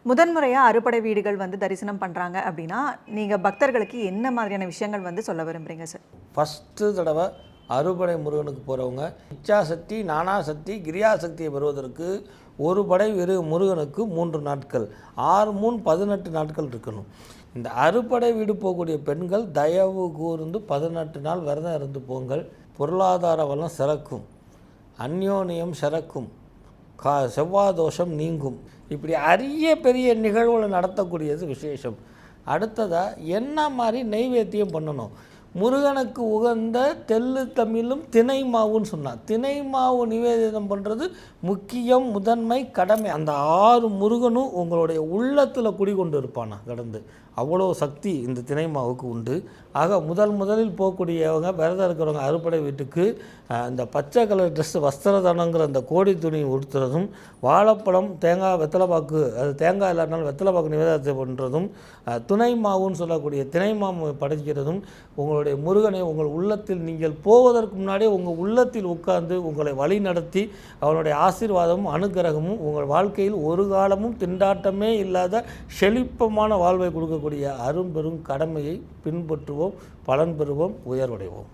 முதன்முறையாக அறுபடை வீடுகள் வந்து தரிசனம் பண்ணுறாங்க அப்படின்னா நீங்கள் பக்தர்களுக்கு என்ன மாதிரியான விஷயங்கள் வந்து சொல்ல விரும்புகிறீங்க சார்? ஃபஸ்ட்டு தடவை அறுபடை முருகனுக்கு போகிறவங்க இச்சாசக்தி, நானாசக்தி, கிரியாசக்தியை பெறுவதற்கு ஒரு படை முருகனுக்கு 3 நாட்கள், 6 3 18 நாட்கள் இருக்கணும். இந்த அறுபடை வீடு போகக்கூடிய பெண்கள் தயவு கூர்ந்து 18 நாள் விரதம் இருந்து போங்கள். பொருளாதார வளம் சிறக்கும், அந்யோன்யம் சிறக்கும், செவ்வாதோஷம் நீங்கும். இப்படி அரிய பெரிய நிகழ்வுகளை நடத்தக்கூடியது விசேஷம். அடுத்ததாக என்ன மாதிரி நெய்வேத்தியம் பண்ணணும்? முருகனுக்கு உகந்த தெள்ளு தமிழும் தினை மாவுன்னு சொன்னான். தினை மாவு நிவேதனம் பண்ணுறது முக்கியம், முதன்மை, கடமை. அந்த 6 முருகனும் உங்களுடைய உள்ளத்தில் குடிகொண்டு இருப்பானா கடந்து. அவ்வளோ சக்தி இந்த தினை மாவுக்கு உண்டு. ஆக முதலில் போகக்கூடியவங்க விரதம் இருக்கிறவங்க அறுபடை வீட்டுக்கு இந்த பச்சை கலர் ட்ரெஸ்ஸு வஸ்திரதானங்கிற அந்த கோடி துணி உடுத்துறதும், வாழைப்பழம், தேங்காய், வெத்தலைப்பாக்கு, அது தேங்காய் இல்லாட்டினாலும் வெத்தலைப்பாக்கு நிவேதத்தை பண்ணுறதும், துணை மாவுன்னு சொல்லக்கூடிய தினை மாவு படைக்கிறதும், உங்களுடைய முருகனை உங்கள் உள்ளத்தில் நீங்கள் போவதற்கு முன்னாடியே உங்கள் உள்ளத்தில் உட்கார்ந்து உங்களை வழி நடத்தி அவனுடைய ஆசீர்வாதமும் அனுகிரகமும் உங்கள் வாழ்க்கையில் ஒரு காலமும் திண்டாட்டமே இல்லாத செழிப்பமான வாழ்வை கொடுக்கக்கூடிய அரும்பெரும் கடமையை பின்பற்றுவோம், பலன் பெறுவோம், உயர்வடைவோம்.